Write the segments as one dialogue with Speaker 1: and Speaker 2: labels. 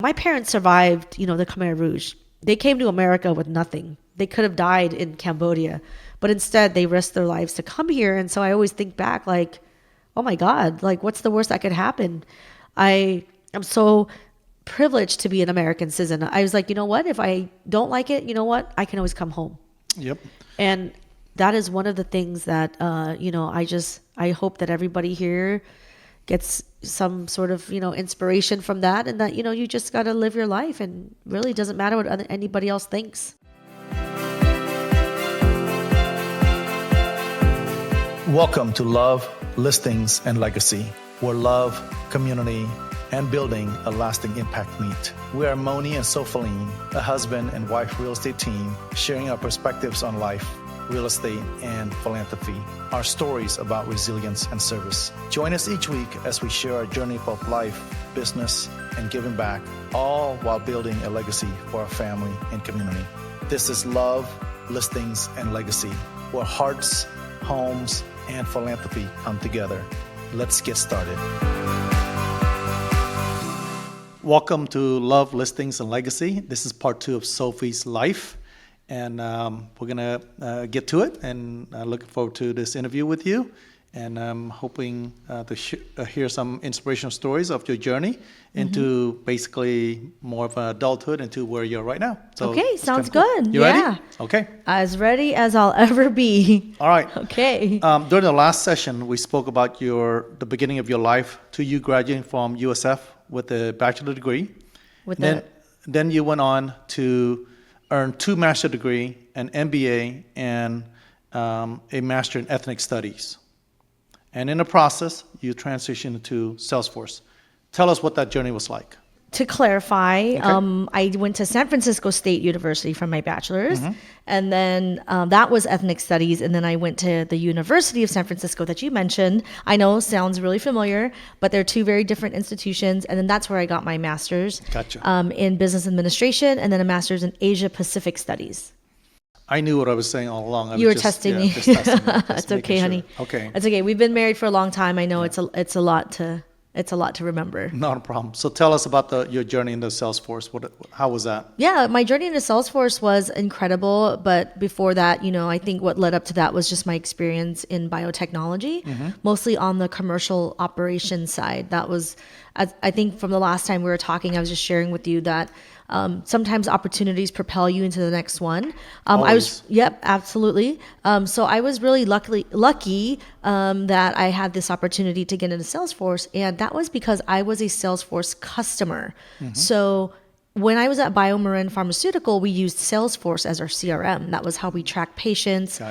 Speaker 1: My parents survived, the Khmer Rouge. They came to America with nothing. They could have died in Cambodia, but instead they risked their lives to come here. And so I always think back like, oh my God, like what's the worst that could happen? I am so privileged to be an American citizen. I was like, you know what? If I don't like it, you know what? I can always come home.
Speaker 2: Yep.
Speaker 1: And that is one of the things that, I hope that everybody here gets some sort of, inspiration from that, and that, you just got to live your life, and really doesn't matter what anybody else thinks.
Speaker 2: Welcome to Love, Listings, and Legacy, where love, community, and building a lasting impact meet. We are Mony and Sophaline, a husband and wife real estate team, sharing our perspectives on life, real estate, and philanthropy, our stories about resilience and service. Join us each week as we share our journey of life, business, and giving back, all while building a legacy for our family and community. This is Love, Listings, and Legacy, where hearts, homes, and philanthropy come together. Let's get started. Welcome to Love, Listings, and Legacy. This is part 2 of Sophie's life. And we're going to get to it, and looking forward to this interview with you. And I'm hoping to hear some inspirational stories of your journey into basically more of an adulthood, into where you're right now. So
Speaker 1: okay, sounds good.
Speaker 2: Cool. You ready? Okay.
Speaker 1: As ready as I'll ever be.
Speaker 2: All right.
Speaker 1: Okay.
Speaker 2: During the last session, we spoke about the beginning of your life to you graduating from USF with a bachelor degree. Then you went on to earn 2 master's degree, an MBA, and a master in ethnic studies. And in the process, you transitioned to Salesforce. Tell us what that journey was like.
Speaker 1: To clarify, I went to San Francisco State University for my bachelor's, and then that was ethnic studies, and then I went to the University of San Francisco that you mentioned. I know, sounds really familiar, but they're 2 very different institutions, and then that's where I got my master's in business administration, and then a master's in Asia Pacific studies.
Speaker 2: I knew what I was saying all along.
Speaker 1: You were testing me.
Speaker 2: Just testing me.
Speaker 1: It's okay, honey.
Speaker 2: Okay.
Speaker 1: It's okay. We've been married for a long time. I know it's a lot to remember.
Speaker 2: Not a problem. So tell us about your journey into Salesforce. How was that?
Speaker 1: Yeah, my journey into Salesforce was incredible. But before that, I think what led up to that was just my experience in biotechnology, mostly on the commercial operations side. That was, I think from the last time we were talking, I was just sharing with you that sometimes opportunities propel you into the next one. Absolutely. So I was really lucky that I had this opportunity to get into Salesforce, and that was because I was a Salesforce customer. So when I was at BioMarin Pharmaceutical, we used Salesforce as our CRM. That was how we tracked patients,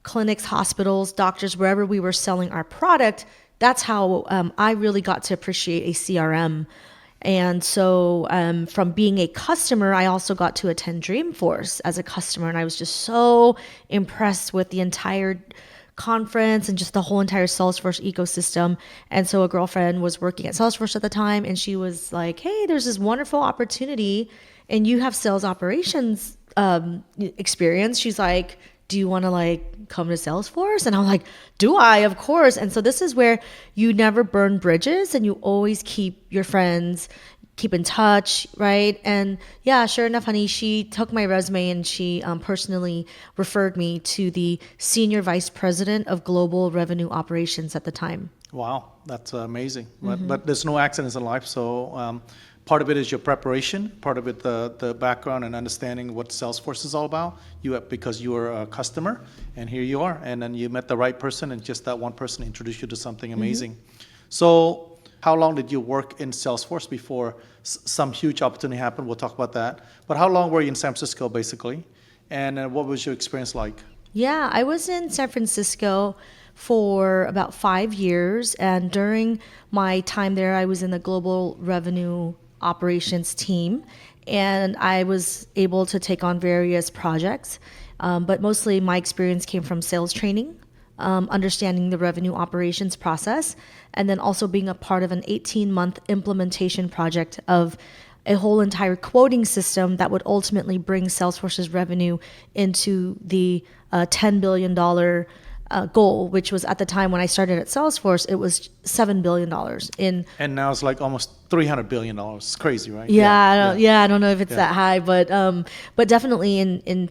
Speaker 1: clinics, hospitals, doctors, wherever we were selling our product. That's how I really got to appreciate a CRM. And so from being a customer, I also got to attend Dreamforce as a customer. And I was just so impressed with the entire conference and just the whole entire Salesforce ecosystem. And so a girlfriend was working at Salesforce at the time, and she was like, hey, there's this wonderful opportunity, and you have sales operations experience. She's like, do you want to come to Salesforce? And I'm like, do I? Of course. And so this is where you never burn bridges, and you always keep your friends, keep in touch, right? And yeah, sure enough, honey, she took my resume and she personally referred me to the senior vice president of global revenue operations at the time.
Speaker 2: Wow, that's amazing. But there's no accidents in life. So part of it is your preparation, part of it the background and understanding what Salesforce is all about. Because you were a customer, and here you are, and then you met the right person, and just that one person introduced you to something amazing. So how long did you work in Salesforce before some huge opportunity happened? We'll talk about that. But how long were you in San Francisco, basically? And what was your experience like?
Speaker 1: Yeah, I was in San Francisco for about 5 years, and during my time there, I was in the global revenue operations team, and I was able to take on various projects, but mostly my experience came from sales training, understanding the revenue operations process, and then also being a part of an 18-month implementation project of a whole entire quoting system that would ultimately bring Salesforce's revenue into the $10 billion goal, which was at the time when I started at Salesforce, it was $7 billion in.
Speaker 2: And now it's like almost $300 billion. It's crazy, right?
Speaker 1: I don't know if it's that high, but definitely in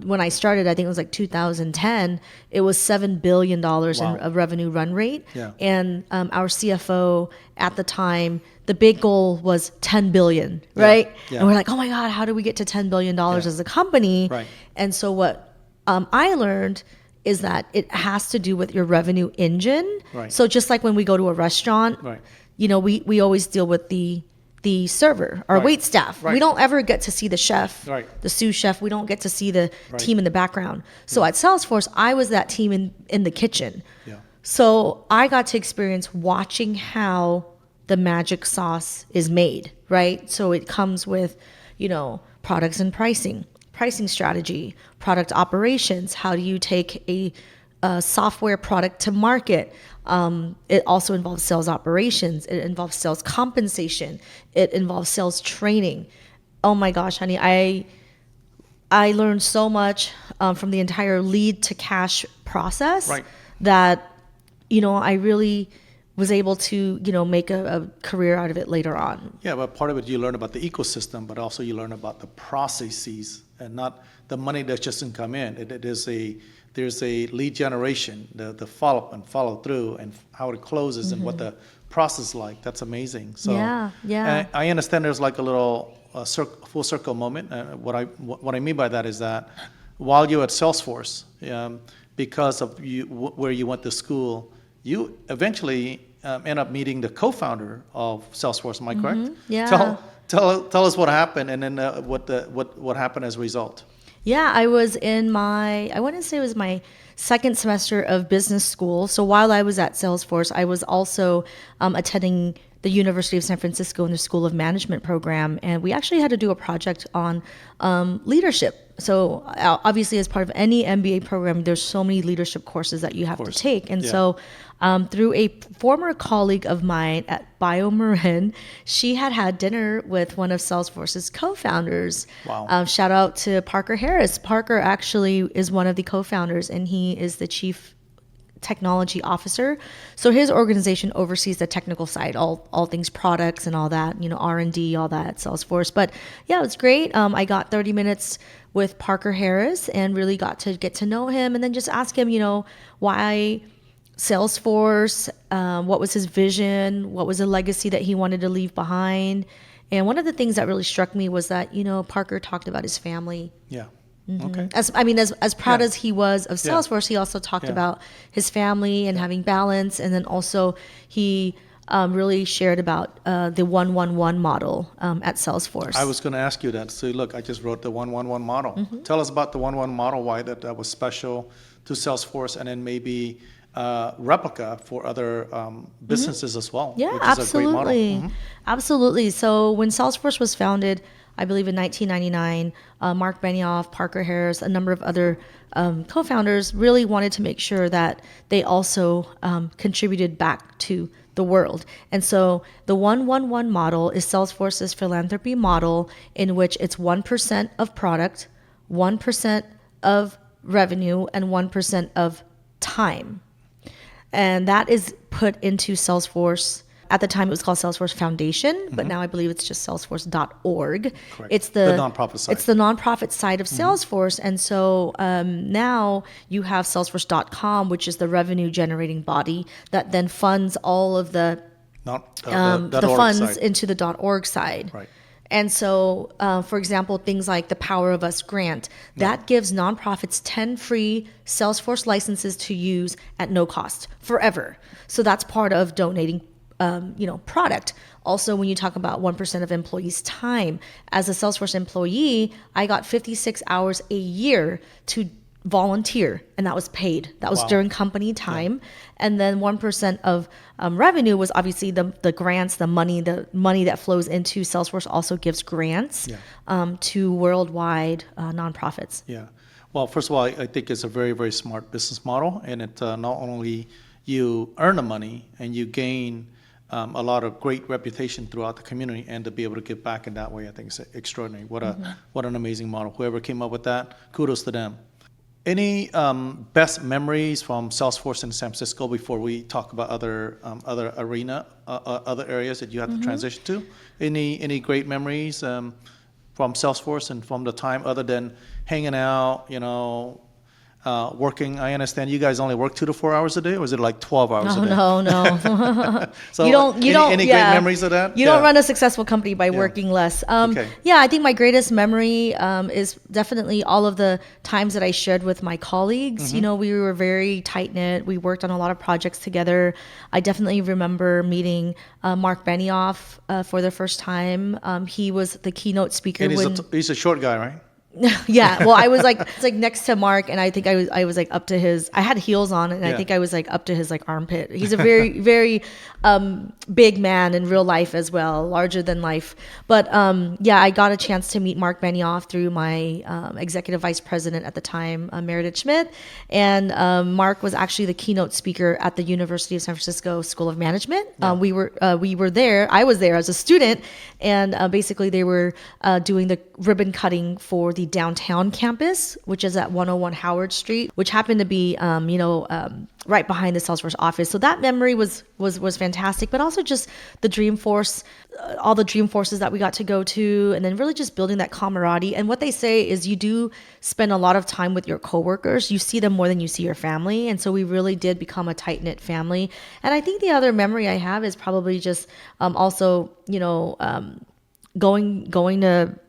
Speaker 1: when I started, I think it was like 2010, it was $7 billion in a revenue run rate.
Speaker 2: Yeah.
Speaker 1: And our CFO at the time, the big goal was 10 billion, right?
Speaker 2: Yeah.
Speaker 1: And we're like, oh my God, how do we get to $10 billion as a company?
Speaker 2: Right.
Speaker 1: And so what I learned is that it has to do with your revenue engine.
Speaker 2: Right.
Speaker 1: So just like when we go to a restaurant,
Speaker 2: Right.
Speaker 1: we always deal with the server, our wait staff.
Speaker 2: Right.
Speaker 1: We don't ever get to see the chef,
Speaker 2: Right.
Speaker 1: the sous chef. We don't get to see the team in the background. So at Salesforce, I was that team in the kitchen.
Speaker 2: Yeah.
Speaker 1: So I got to experience watching how the magic sauce is made, right? So it comes with, products and pricing strategy, product operations. How do you take a software product to market? It also involves sales operations. It involves sales compensation. It involves sales training. Oh my gosh, honey, I learned so much from the entire lead to cash process that, I really was able to, make a career out of it later on.
Speaker 2: Yeah, but part of it you learn about the ecosystem, but also you learn about the processes and not the money that just doesn't come in. There's a lead generation, the follow-up and follow through and how it closes and what the process is like. That's amazing. So
Speaker 1: yeah.
Speaker 2: I understand there's like a little full circle moment. What I mean by that is that while you're at Salesforce, because of where you went to school, you eventually end up meeting the co-founder of Salesforce. Am I correct?
Speaker 1: Yeah.
Speaker 2: Tell us what happened, and then what happened as a result.
Speaker 1: Yeah, I was in I want to say it was my second semester of business school. So while I was at Salesforce, I was also attending the University of San Francisco in the School of Management program, and we actually had to do a project on leadership. So obviously, as part of any MBA program, there's so many leadership courses that you have to take. And so through a former colleague of mine at BioMarin, she had dinner with one of Salesforce's co-founders.
Speaker 2: Wow.
Speaker 1: Shout out to Parker Harris. Parker actually is one of the co-founders, and he is the chief technology officer. So his organization oversees the technical side, all things products and all that, R&D, all that at Salesforce. But yeah, it was great. I got 30 minutes with Parker Harris and really got to get to know him, and then just ask him, why Salesforce, what was his vision, what was the legacy that he wanted to leave behind. And one of the things that really struck me was that, Parker talked about his family.
Speaker 2: Yeah.
Speaker 1: Mm-hmm.
Speaker 2: Okay.
Speaker 1: As proud as he was of Salesforce, he also talked about his family and having balance. And then also he really shared about the 1-1-1 model at Salesforce.
Speaker 2: I was going to ask you that. So look, I just wrote the 1-1-1 model. Tell us about the 1-1 model, why that was special to Salesforce, and then maybe replica for other businesses as well.
Speaker 1: Yeah,
Speaker 2: which is
Speaker 1: absolutely.
Speaker 2: A great model.
Speaker 1: Absolutely. So when Salesforce was founded, I believe in 1999, Mark Benioff, Parker Harris, a number of other co-founders really wanted to make sure that they also contributed back to the world. And so the 1-1-1 model is Salesforce's philanthropy model, in which it's 1% of product, 1% of revenue, and 1% of time. And that is put into Salesforce. At the time, it was called Salesforce Foundation, but now I believe it's just salesforce.org.
Speaker 2: Correct.
Speaker 1: It's
Speaker 2: the nonprofit side.
Speaker 1: It's the nonprofit side of Salesforce. And so now you have salesforce.com, which is the revenue generating body that then funds all of the funds
Speaker 2: side.
Speaker 1: into the .org side.
Speaker 2: Right.
Speaker 1: And so, for example, things like the Power of Us grant, that gives nonprofits 10 free Salesforce licenses to use at no cost forever. So that's part of donating product. Also, when you talk about 1% of employees' time, as a Salesforce employee, I got 56 hours a year to volunteer, and that was paid. That was during company time. Yeah. And then 1% of revenue was obviously the grants, the money that flows into Salesforce also gives grants to worldwide nonprofits.
Speaker 2: Yeah. Well, first of all, I think it's a very, very smart business model, and it not only you earn the money and you gain a lot of great reputation throughout the community, and to be able to give back in that way, I think it's extraordinary. What an amazing model. Whoever came up with that, kudos to them. Any best memories from Salesforce in San Francisco before we talk about other other areas that you had to transition to? Any great memories from Salesforce and from the time other than hanging out, working? I understand you guys only work 2 to 4 hours a day, or is it like 12 hours a day?
Speaker 1: No.
Speaker 2: So any great memories of that?
Speaker 1: You don't run a successful company by working less.
Speaker 2: Okay.
Speaker 1: Yeah, I think my greatest memory is definitely all of the times that I shared with my colleagues. We were very tight knit. We worked on a lot of projects together. I definitely remember meeting Mark Benioff for the first time. He was the keynote speaker.
Speaker 2: And he's a short guy, right?
Speaker 1: Yeah. Well, I was like next to Mark, and I think I was like up to his. I had heels on, and I think I was like up to his like armpit. He's a very very big man in real life as well, larger than life. But I got a chance to meet Mark Benioff through my executive vice president at the time, Meredith Schmidt, and Mark was actually the keynote speaker at the University of San Francisco School of Management. We were there. I was there as a student, and basically they were doing the ribbon cutting for the downtown campus, which is at 101 Howard Street, which happened to be, right behind the Salesforce office. So that memory was fantastic, but also just the Dreamforce, all the Dreamforces that we got to go to, and then really just building that camaraderie. And what they say is you do spend a lot of time with your coworkers. You see them more than you see your family. And so we really did become a tight-knit family. And I think the other memory I have is probably just also, going to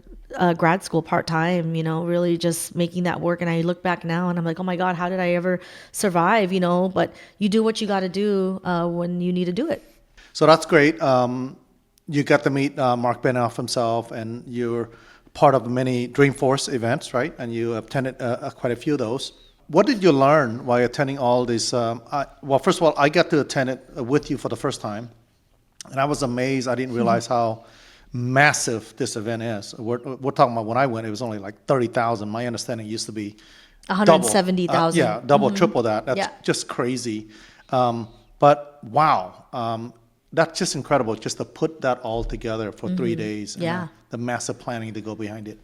Speaker 1: grad school part-time, really just making that work. And I look back now and I'm like, oh my God, how did I ever survive? But you do what you got to do when you need to do it.
Speaker 2: So that's great. You got to meet Mark Benioff himself, and you're part of many Dreamforce events, right? And you attended quite a few of those. What did you learn while attending all these? Well, first of all, I got to attend it with you for the first time, and I was amazed. I didn't realize how massive this event is. We're talking about when I went, it was only like 30,000. My understanding used to be
Speaker 1: 170,000.
Speaker 2: Double, triple that. That's just crazy. But wow, that's just incredible just to put that all together for 3 days. And the massive planning to go behind it.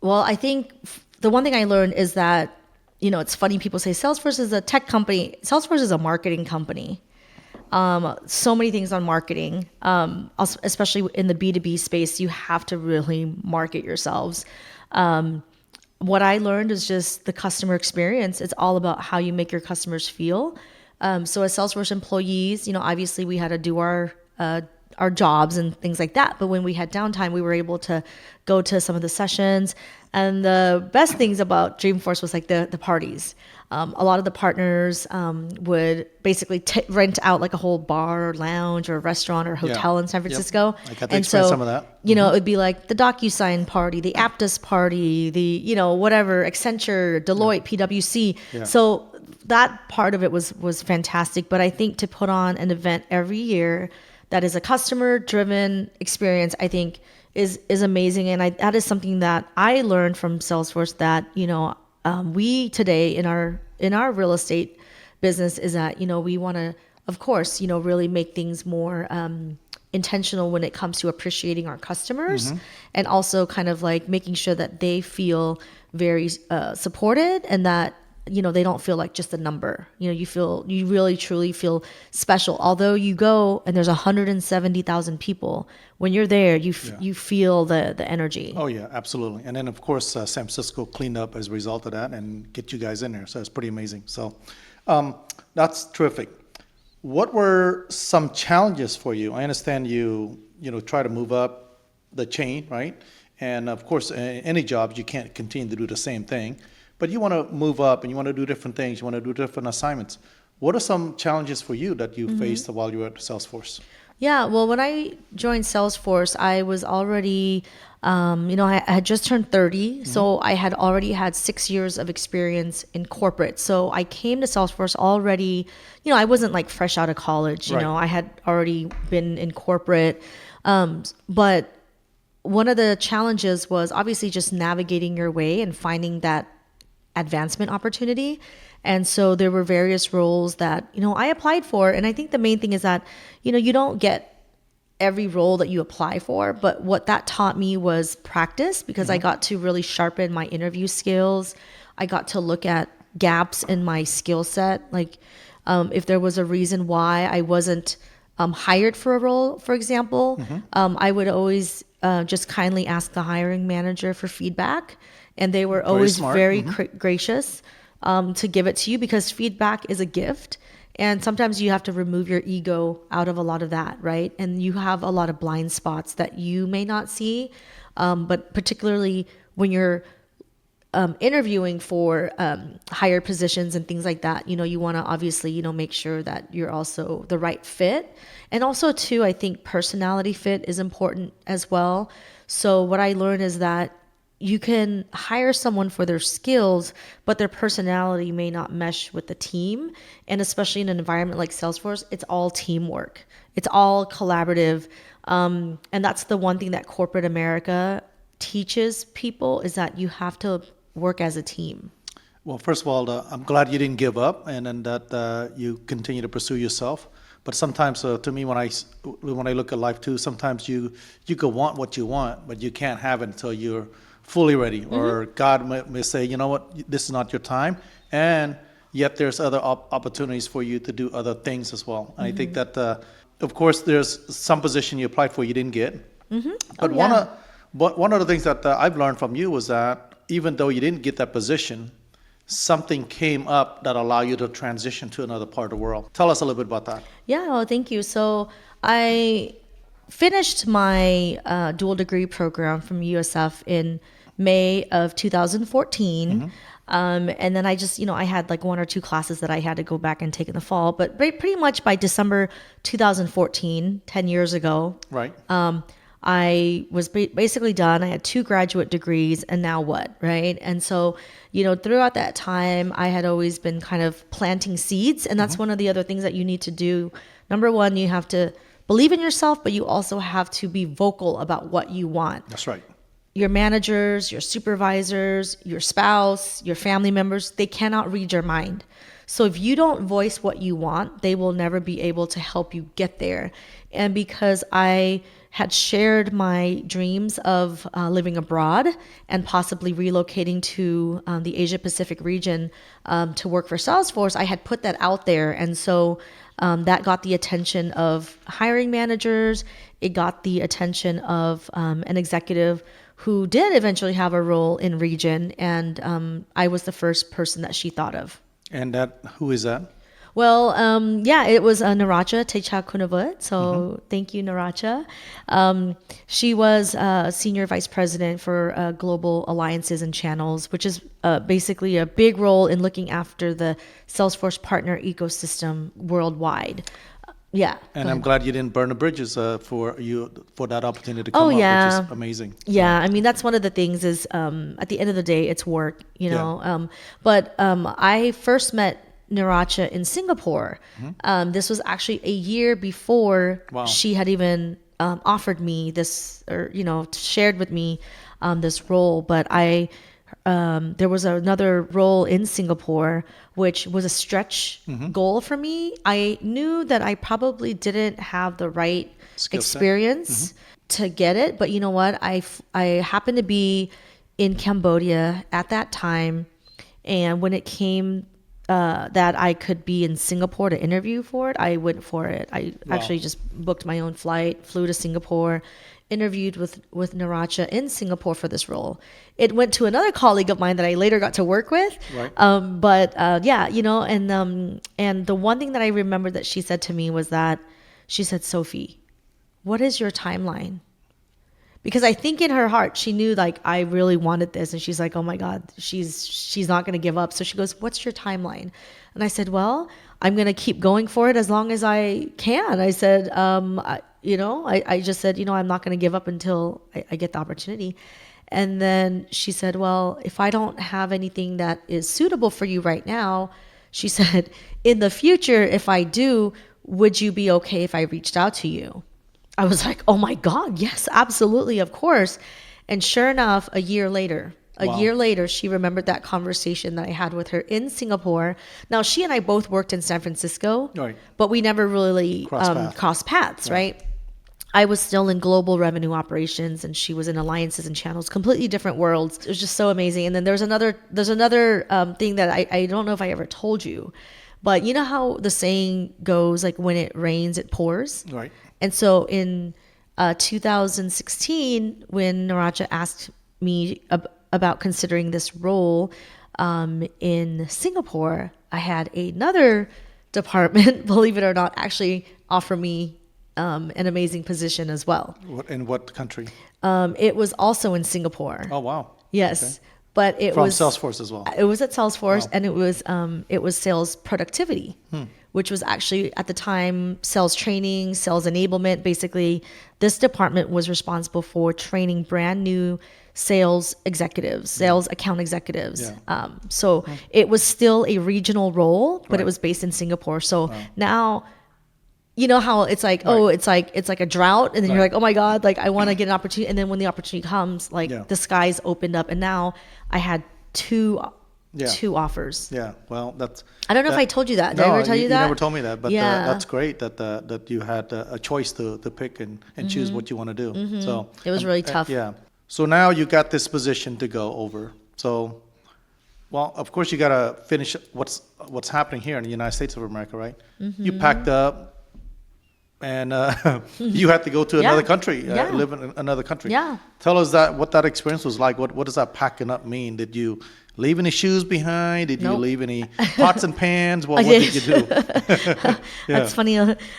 Speaker 1: Well, I think the one thing I learned is that, it's funny, people say Salesforce is a tech company. Salesforce is a marketing company. So many things on marketing, especially in the B2B space, you have to really market yourselves. What I learned is just the customer experience. It's all about how you make your customers feel. So as Salesforce employees, obviously we had to do our jobs and things like that. But when we had downtime, we were able to go to some of the sessions. And the best things about Dreamforce was like the parties. A lot of the partners would basically rent out like a whole bar or lounge or restaurant or hotel in San Francisco.
Speaker 2: I got to experience some of that.
Speaker 1: It would be like the DocuSign party, the Aptus party, the, whatever, Accenture, Deloitte, PwC. Yeah. So that part of it was fantastic. But I think to put on an event every year that is a customer-driven experience, I think is amazing. And that is something that I learned from Salesforce that, we today in our real estate business is that, we want to, of course, really make things more intentional when it comes to appreciating our customers, and also kind of like making sure that they feel very supported, and that, they don't feel like just a number. You really truly feel special. Although you go and there's 170,000 people, when you're there, you feel the energy.
Speaker 2: Oh yeah, absolutely. And then of course, San Francisco cleaned up as a result of that and get you guys in there. So it's pretty amazing. So that's terrific. What were some challenges for you? I understand you try to move up the chain, right? And of course, any job, you can't continue to do the same thing. But you want to move up and you want to do different things. You want to do different assignments. What are some challenges for you that you faced while you were at Salesforce?
Speaker 1: Yeah, well, when I joined Salesforce, I was already, I had just turned 30. So I had already had 6 years of experience in corporate. So I came to Salesforce already, I wasn't like fresh out of college.
Speaker 2: Right.
Speaker 1: I had already been in corporate. But one of the challenges was obviously just navigating your way and finding that advancement opportunity. And so there were various roles that, I applied for. And I think the main thing is that, you don't get every role that you apply for, but what that taught me was practice, because I got to really sharpen my interview skills. I got to look at gaps in my skill set. Like if there was a reason why I wasn't hired for a role, for example, I would always just kindly ask the hiring manager for feedback. And they were always
Speaker 2: smart.
Speaker 1: very gracious to give it to you, because feedback is a gift. And sometimes you have to remove your ego out of a lot of that, right? And you have a lot of blind spots that you may not see. But particularly when you're interviewing for higher positions and things like that, you want to obviously, make sure that you're also the right fit. And also too, I think personality fit is important as well. So what I learned is that you can hire someone for their skills, but their personality may not mesh with the team. And especially in an environment like Salesforce, it's all teamwork. It's all collaborative. And that's the one thing that corporate America teaches people, is that you have to work as a team.
Speaker 2: Well, first of all, I'm glad you didn't give up, and that you continue to pursue yourself. But sometimes, to me, when I look at life too, sometimes you could want what you want, but you can't have it until you're fully ready, or God may say, you know what, this is not your time, and yet there's other opportunities for you to do other things as well. And I think that, of course, there's some position you applied for you didn't get, but one of the things that I've learned from you was that even though you didn't get that position, something came up that allowed you to transition to another part of the world. Tell us a little bit about that.
Speaker 1: Yeah, well, thank you. So I finished my dual degree program from USF in May of 2014. And then I just, I had like 1 or 2 classes that I had to go back and take in the fall. But pretty much by December 2014, 10 years ago,
Speaker 2: right?
Speaker 1: I was basically done. I had 2 graduate degrees, and now what, right? And so, throughout that time, I had always been kind of planting seeds. And that's one of the other things that you need to do. Number one, you have to believe in yourself, but you also have to be vocal about what you want.
Speaker 2: That's right.
Speaker 1: Your managers, your supervisors, your spouse, your family members, they cannot read your mind. So if you don't voice what you want, they will never be able to help you get there. And because I had shared my dreams of living abroad and possibly relocating to the Asia Pacific region to work for Salesforce, I had put that out there. And so that got the attention of hiring managers. It got the attention of an executive who did eventually have a role in region. And I was the first person that she thought of.
Speaker 2: And who is that?
Speaker 1: Well, it was Naracha Techakunavut. So thank you, Naracha. She was senior vice president for global alliances and channels, which is basically a big role in looking after the Salesforce partner ecosystem worldwide. Yeah.
Speaker 2: And I'm glad you didn't burn the bridges for that opportunity to come up, which is amazing.
Speaker 1: Yeah, I mean, that's one of the things is at the end of the day, it's work, know. But I first met Naracha in Singapore. This was actually a year before she had even offered me this, or shared with me this role. But there was another role in Singapore, which was a stretch goal for me. I knew that I probably didn't have the right experience to get it, but you know what? I happened to be in Cambodia at that time, and when it came that I could be in Singapore to interview for it, I went for it. I actually just booked my own flight, flew to Singapore, interviewed with Naracha in Singapore for this role. It went to another colleague of mine that I later got to work with.
Speaker 2: Right.
Speaker 1: And the one thing that I remember that she said to me was that she said, "Sophie, what is your timeline?" Because I think in her heart, she knew like I really wanted this. And she's like, oh my God, she's not going to give up. So she goes, what's your timeline? And I said, well, I'm going to keep going for it as long as I can. I said, I just said, I'm not going to give up until I get the opportunity. And then she said, well, if I don't have anything that is suitable for you right now, she said, in the future, if I do, would you be okay if I reached out to you? I was like, oh my God, yes, absolutely, of course. And sure enough, a year later, she remembered that conversation that I had with her in Singapore. Now, she and I both worked in San Francisco, but we never really crossed paths, right? I was still in global revenue operations and she was in alliances and channels, completely different worlds. It was just so amazing. And then there's another thing that I don't know if I ever told you, but you know how the saying goes, like when it rains, it pours.
Speaker 2: Right.
Speaker 1: And so in 2016, when Naracha asked me about considering this role in Singapore, I had another department, believe it or not, actually offer me an amazing position as well.
Speaker 2: In what country?
Speaker 1: It was also in Singapore.
Speaker 2: Oh, wow.
Speaker 1: Yes.
Speaker 2: Okay.
Speaker 1: But it
Speaker 2: From
Speaker 1: was
Speaker 2: Salesforce as well.
Speaker 1: It was at Salesforce,
Speaker 2: Wow.
Speaker 1: and it was sales productivity, which was actually at the time sales training, sales enablement. Basically, this department was responsible for training brand new sales executives, sales account executives.
Speaker 2: Yeah.
Speaker 1: So it was still a regional role, but
Speaker 2: Right.
Speaker 1: it was based in Singapore. So now, you know how it's like, oh, it's like a drought, and then you're
Speaker 2: Right.
Speaker 1: like, oh my God, like I want to get an opportunity, and then when the opportunity comes, like
Speaker 2: Yeah.
Speaker 1: the skies opened up, and now I had two offers.
Speaker 2: Yeah. Well, that's.
Speaker 1: I don't know if I told you that. Did I ever tell you that?
Speaker 2: You never told me that, but
Speaker 1: Yeah.
Speaker 2: that's great that you had a choice to pick and choose what you want to do. So
Speaker 1: It was really tough.
Speaker 2: yeah. So now you got this position to go over. So, well, of course you got to finish what's happening here in the United States of America, right? You packed up. And you had to go to another country,
Speaker 1: Yeah.
Speaker 2: live in another country.
Speaker 1: Yeah.
Speaker 2: Tell us what that experience was like. What does that packing up mean? Did you leave any shoes behind? Did you
Speaker 1: Nope.
Speaker 2: leave any pots and pans? What did you do?
Speaker 1: That's funny.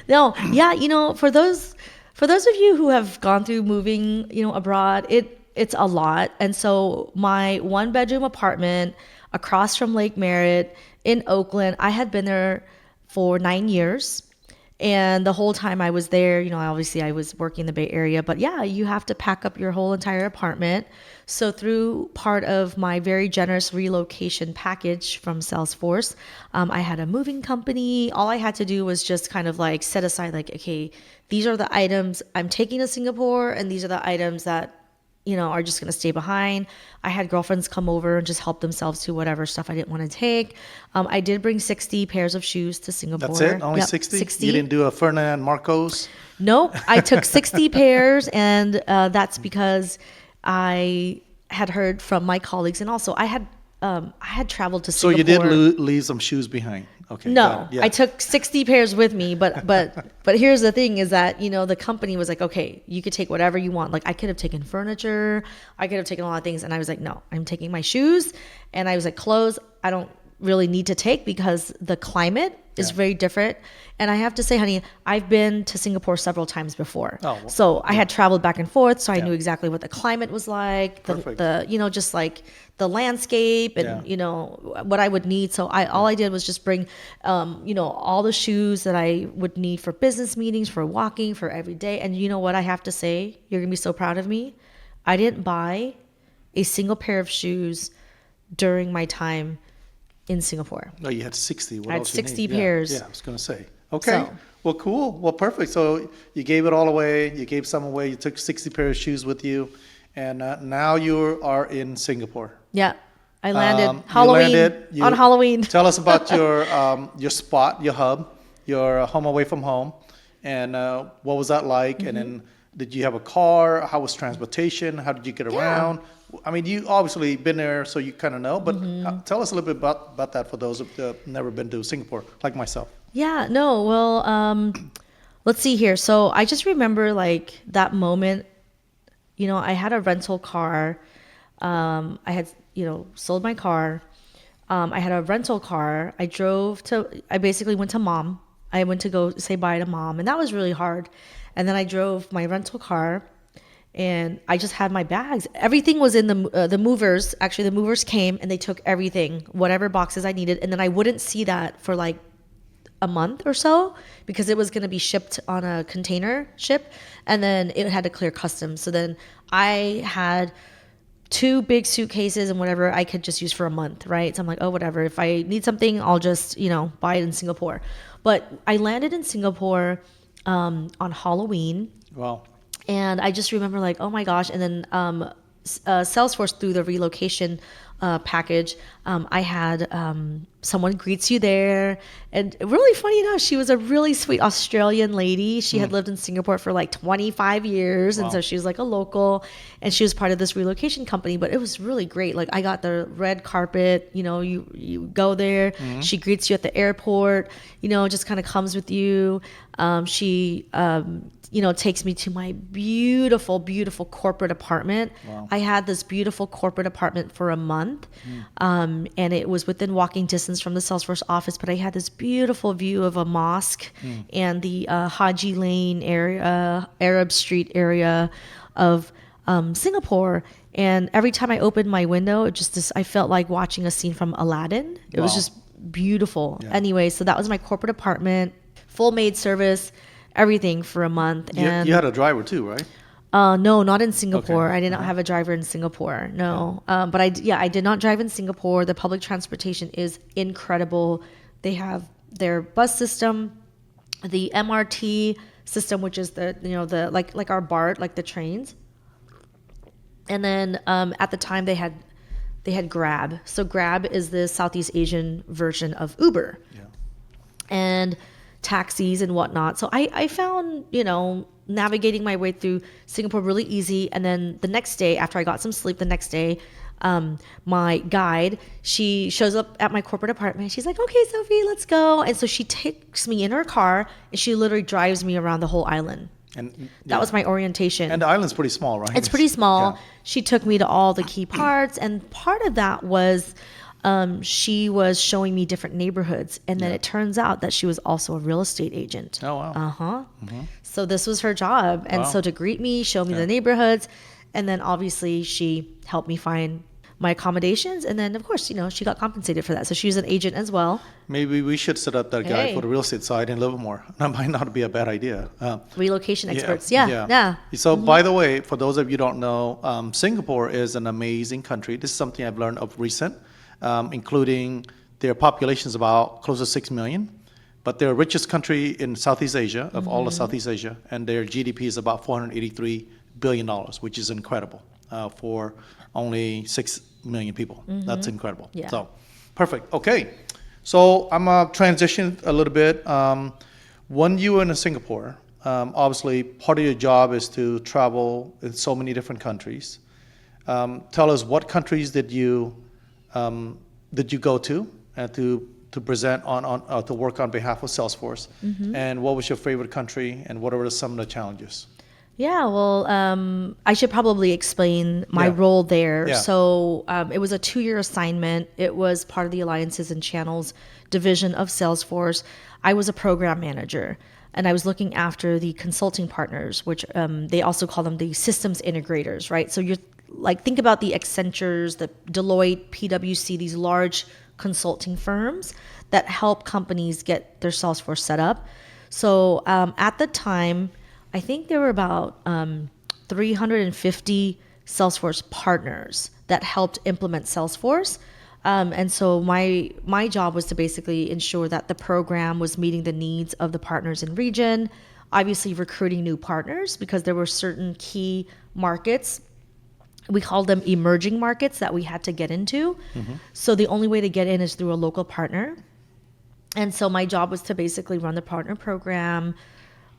Speaker 1: No, yeah, you know, for those of you who have gone through moving, you know, abroad, it's a lot. And so my 1-bedroom apartment across from Lake Merritt in Oakland, I had been there for 9 years. And the whole time I was there, you know, obviously I was working in the Bay Area, but yeah, you have to pack up your whole entire apartment. So through part of my very generous relocation package from Salesforce, I had a moving company. All I had to do was just kind of like set aside like, okay, these are the items I'm taking to Singapore, and these are the items that, you know, are just going to stay behind. I had girlfriends come over and just help themselves to whatever stuff I didn't want to take. I did bring 60 pairs of shoes to Singapore.
Speaker 2: That's it? Only
Speaker 1: Yep,
Speaker 2: 60?
Speaker 1: 60.
Speaker 2: You didn't do a Ferdinand Marcos?
Speaker 1: Nope. I took 60 pairs, and that's because I had heard from my colleagues, and also I had traveled to
Speaker 2: So
Speaker 1: Singapore.
Speaker 2: you did leave some shoes behind? Okay.
Speaker 1: No,
Speaker 2: got it. Yeah.
Speaker 1: I took 60 pairs with me, but here's the thing is that, you know, the company was like, okay, you could take whatever you want. Like I could have taken furniture, I could have taken a lot of things, and I was like, no, I'm taking my shoes, and I was like, clothes I don't really need to take because the climate is very different. And I have to say, honey, I've been to Singapore several times before.
Speaker 2: Oh, well,
Speaker 1: so I had traveled back and forth, so I knew exactly what the climate was like,
Speaker 2: Perfect.
Speaker 1: the you know, just like the landscape and you know what I would need. So all I did was just bring you know, all the shoes that I would need for business meetings, for walking, for every day. And you know what I have to say? You're gonna be so proud of me. I didn't buy a single pair of shoes during my time in Singapore.
Speaker 2: No, you had 60. What
Speaker 1: I had
Speaker 2: else
Speaker 1: 60
Speaker 2: you need?
Speaker 1: pairs.
Speaker 2: Yeah, I was going to say. Okay.
Speaker 1: So-
Speaker 2: Well, cool. Well, perfect. So you gave it all away. You gave some away. You took 60 pairs of shoes with you. And now you are in Singapore.
Speaker 1: Yeah. I landed
Speaker 2: You
Speaker 1: Halloween
Speaker 2: landed.
Speaker 1: on Halloween.
Speaker 2: Tell us about your spot, your hub, your home away from home. And what was that like?
Speaker 1: Mm-hmm.
Speaker 2: And then did you have a car? How was transportation? How did you get around? I mean, you obviously been there, so you kind of know. But tell us a little bit about that for those who have never been to Singapore, like myself.
Speaker 1: Yeah, no, well, let's see here. So I just remember like that moment, you know, I had a rental car. I had, you know, sold my car. I had a rental car. I basically went to mom. I went to go say bye to mom, and that was really hard. And then I drove my rental car, and I just had my bags. Everything was in the movers. Actually, the movers came and they took everything, whatever boxes I needed. And then I wouldn't see that for like a month or so because it was going to be shipped on a container ship, and then it had to clear customs. So then I had 2 big suitcases and whatever I could just use for a month, right? So I'm like, oh, whatever. If I need something, I'll just, you know, buy it in Singapore. But I landed in Singapore on Halloween.
Speaker 2: Wow.
Speaker 1: And I just remember like, oh my gosh. And then Salesforce, through the relocation package, I had someone greets you there. And really funny enough, she was a really sweet Australian lady. She had lived in Singapore for like 25 years. And so she was like a local, and she was part of this relocation company. But it was really great. Like I got the red carpet, you go there. She greets you at the airport, just kind of comes with you. She takes me to my beautiful, beautiful corporate apartment.
Speaker 2: Wow.
Speaker 1: I had this beautiful corporate apartment for a month, and it was within walking distance from the Salesforce office, but I had this beautiful view of a mosque and the Haji Lane area, Arab Street area of Singapore. And every time I opened my window, I felt like watching a scene from Aladdin. It was just beautiful.
Speaker 2: Yeah.
Speaker 1: Anyway, so that was my corporate apartment, full maid service, everything for a month. And
Speaker 2: You had a driver too, right?
Speaker 1: no, not in Singapore.
Speaker 2: Okay.
Speaker 1: I did not have a driver in Singapore. No. But I did not drive in Singapore. The public transportation is incredible. They have their bus system, the MRT system, which is the like our BART, like the trains. And then at the time they had Grab. So Grab is the Southeast Asian version of Uber.
Speaker 2: Yeah.
Speaker 1: And taxis and whatnot. So I found, navigating my way through Singapore really easy. And then the next day, after I got some sleep the next day, my guide, she shows up at my corporate apartment. She's like, okay, Sophie, let's go. And so she takes me in her car and she literally drives me around the whole island.
Speaker 2: And
Speaker 1: That was my orientation.
Speaker 2: And the island's pretty small, right?
Speaker 1: It's pretty small.
Speaker 2: Yeah.
Speaker 1: She took me to all the key parts, and part of that was she was showing me different neighborhoods, and then it turns out that she was also a real estate agent.
Speaker 2: Oh, wow.
Speaker 1: So this was her job, and
Speaker 2: Wow.
Speaker 1: so to greet me, show me the neighborhoods, and then obviously she helped me find my accommodations, and then of course she got compensated for that. So she was an agent as well.
Speaker 2: Maybe we should set up that guy
Speaker 1: Hey.
Speaker 2: for the real estate side in Livermore. That might not be a bad idea.
Speaker 1: Relocation experts, yeah.
Speaker 2: So, by the way, for those of you who don't know, Singapore is an amazing country. This is something I've learned of recent, including their population is about close to 6 million, but they're the richest country in Southeast Asia, of all of Southeast Asia, and their GDP is about $483 billion, which is incredible for only 6 million people. That's incredible.
Speaker 1: Yeah.
Speaker 2: So, perfect. Okay. So I'm going to transition a little bit. When you were in Singapore, obviously part of your job is to travel in so many different countries. Tell us, what countries did you go to to present on to work on behalf of Salesforce, and what was your favorite country, and what were some of the challenges?
Speaker 1: Yeah, well, I should probably explain my role there.
Speaker 2: Yeah.
Speaker 1: So it was a 2-year assignment. It was part of the Alliances and Channels division of Salesforce. I was a program manager, and I was looking after the consulting partners, which they also call them the systems integrators, right? So you're like, think about the Accentures, the Deloitte, PwC, these large consulting firms that help companies get their Salesforce set up. So at the time, I think there were about 350 Salesforce partners that helped implement Salesforce. And so my job was to basically ensure that the program was meeting the needs of the partners in region, obviously recruiting new partners because there were certain key markets. We called them emerging markets that we had to get into. So the only way to get in is through a local partner. And so my job was to basically run the partner program,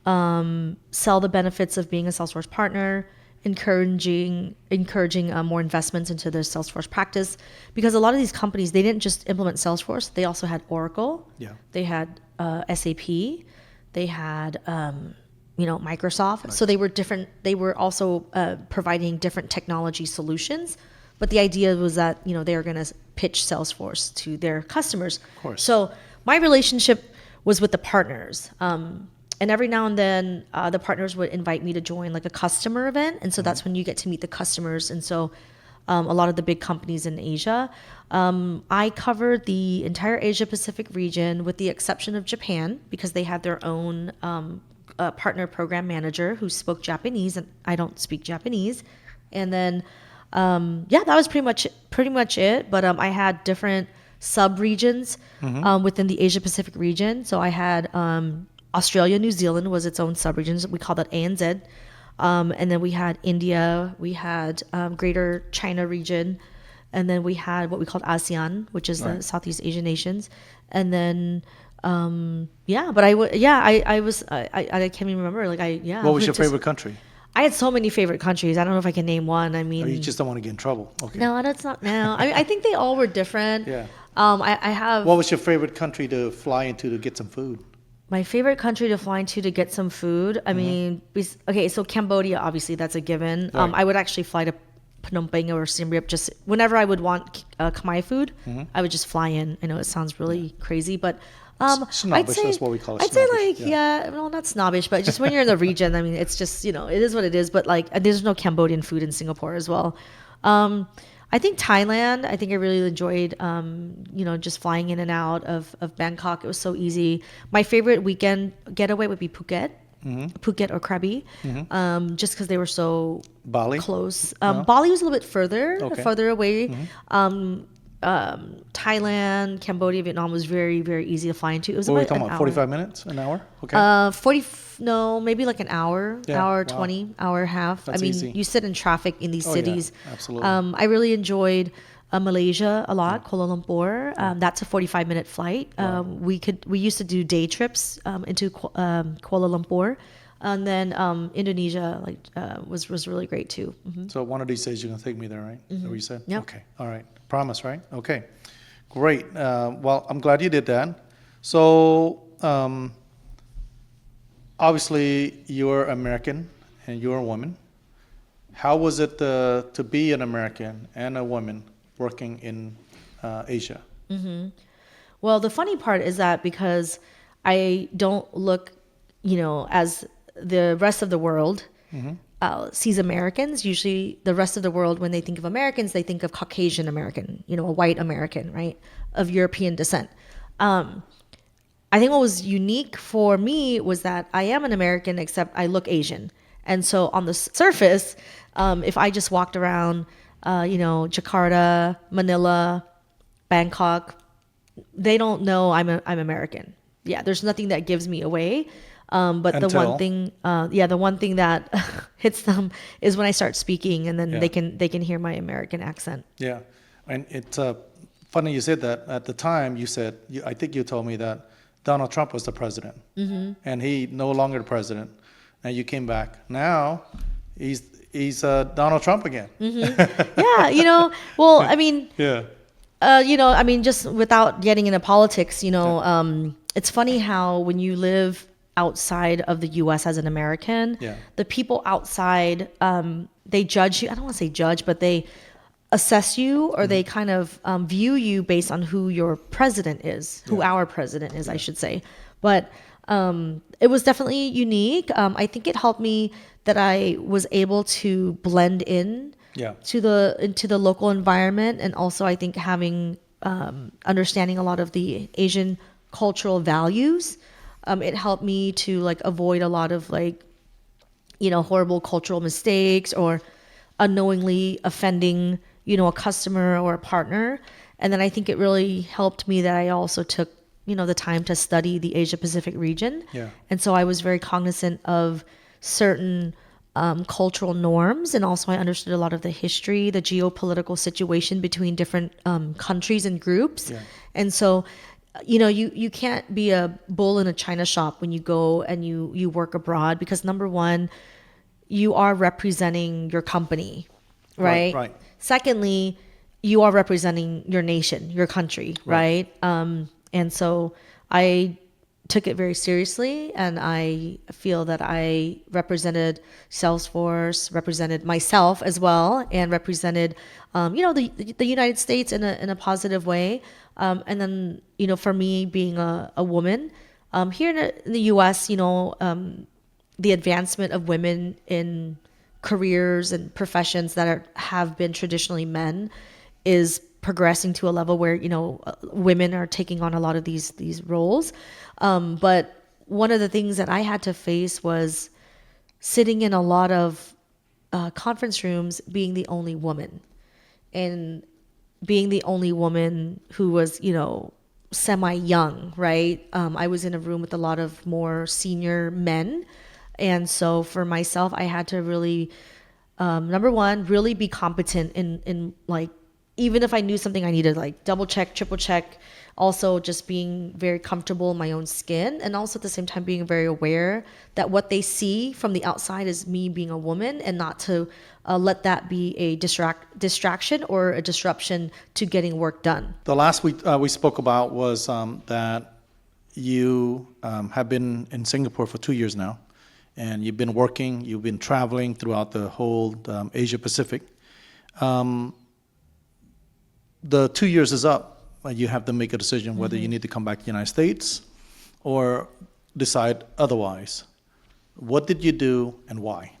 Speaker 1: sell the benefits of being a Salesforce partner, encouraging more investments into their Salesforce practice, because a lot of these companies, they didn't just implement Salesforce, they also had Oracle, they had SAP, they had Microsoft. So they were different. They were also providing different technology solutions, but the idea was that they were going to pitch Salesforce to their customers.
Speaker 2: Of course.
Speaker 1: So my relationship was with the partners. And every now and then, the partners would invite me to join like a customer event. And so that's when you get to meet the customers. And so a lot of the big companies in Asia. I covered the entire Asia Pacific region with the exception of Japan, because they had their own partner program manager who spoke Japanese, and I don't speak Japanese. And then, that was pretty much it. But I had different sub-regions within the Asia Pacific region. So I had Australia, New Zealand was its own sub-region. We called that ANZ. And then we had India, we had Greater China region, and then we had what we called ASEAN, which is the Southeast Asian nations, and then but I can't even remember.
Speaker 2: What was your favorite country?
Speaker 1: I had so many favorite countries. I don't know if I can name one. I mean,
Speaker 2: Or you just don't want to get in trouble. Okay.
Speaker 1: no, that's not. No, I think they all were different.
Speaker 2: Yeah.
Speaker 1: I have.
Speaker 2: What was your favorite country to fly into to get some food?
Speaker 1: My favorite country to fly into to get some food. I mean, okay, so Cambodia, obviously, that's a given.
Speaker 2: Right.
Speaker 1: I would actually fly to Phnom Penh or Siem Reap just whenever I would want Khmer food. I would just fly in. I know it sounds really crazy, but
Speaker 2: Snobbish, that's what we call it.
Speaker 1: I'd say
Speaker 2: Snobbish,
Speaker 1: well, not snobbish, but just when you're in the region, I mean, it's just, it is what it is. But like, there's no Cambodian food in Singapore as well. I think Thailand, I think I really enjoyed, just flying in and out of Bangkok. It was so easy. My favorite weekend getaway would be Phuket. Phuket or Krabi, just because they were so
Speaker 2: Bali?
Speaker 1: close. Bali was a little bit
Speaker 2: Okay.
Speaker 1: farther away. Thailand, Cambodia, Vietnam was very, very easy to fly into. It was
Speaker 2: What were we
Speaker 1: about
Speaker 2: talking
Speaker 1: an
Speaker 2: about?
Speaker 1: hour.
Speaker 2: 45 minutes? An hour? Okay.
Speaker 1: Maybe like an hour,
Speaker 2: Yeah,
Speaker 1: hour
Speaker 2: wow.
Speaker 1: 20, hour and a half.
Speaker 2: That's
Speaker 1: I mean,
Speaker 2: easy.
Speaker 1: you sit in traffic in these
Speaker 2: Oh, yeah,
Speaker 1: cities.
Speaker 2: absolutely.
Speaker 1: I really enjoyed Malaysia a lot, Kuala Lumpur. That's a 45-minute flight. We used to do day trips into Kuala Lumpur. And then Indonesia was really great too.
Speaker 2: So one of these days you're going to take me there, right? Is that what you said?
Speaker 1: Yep.
Speaker 2: Okay. All right. Promise, right? Okay. Great. Well, I'm glad you did that. So obviously you're American and you're a woman. How was it to be an American and a woman working in Asia?
Speaker 1: Well, the funny part is that because I don't look, as the rest of the world sees Americans, usually the rest of the world, when they think of Americans, they think of Caucasian American, a white American, right, of European descent. I think what was unique for me was that I am an American, except I look Asian. And so on the surface, if I just walked around, Jakarta, Manila, Bangkok, they don't know I'm American. Yeah, there's nothing that gives me away. But the one thing that hits them is when I start speaking, and then they can hear my American accent.
Speaker 2: Yeah, and it's funny you said that. At the time, I think you told me that Donald Trump was the president, and he no longer the president, and you came back. Now, he's Donald Trump again.
Speaker 1: Yeah, well, I mean,
Speaker 2: yeah,
Speaker 1: just without getting into politics, it's funny how when you live outside of the U.S. as an American, the people outside, they judge you. I don't want to say judge, but they assess you, or they kind of view you based on who your president is, who our president is, I should say. But it was definitely unique. I think it helped me that I was able to blend in into the local environment, and also I think having understanding a lot of the Asian cultural values. It helped me to avoid a lot of horrible cultural mistakes or unknowingly offending a customer or a partner. And then I think it really helped me that I also took the time to study the Asia Pacific region. And so I was very cognizant of certain cultural norms, and also I understood a lot of the history, the geopolitical situation between different countries and groups. And so you can't be a bull in a china shop when you go and you work abroad, because number one, you are representing your company, right?
Speaker 2: Right.
Speaker 1: Secondly, you are representing your nation, your country, right? And so I took it very seriously, and I feel that I represented Salesforce, represented myself as well, and represented the United States in a positive way. And then, for me being a woman, here in the US, the advancement of women in careers and professions that have been traditionally men is progressing to a level where, women are taking on a lot of these roles. But one of the things that I had to face was sitting in a lot of conference rooms being the only woman, and being the only woman who was, semi-young, right? I was in a room with a lot of more senior men. And so for myself, I had to really, number one, really be competent in even if I knew something, I needed like double check, triple check. Also, just being very comfortable in my own skin, and also at the same time being very aware that what they see from the outside is me being a woman, and not to let that be a distraction or a disruption to getting work done.
Speaker 2: The last we spoke about was that you have been in Singapore for 2 years now, and you've been working, you've been traveling throughout the whole Asia Pacific. The 2 years is up. You have to make a decision whether you need to come back to the United States or decide otherwise. What did you do and why?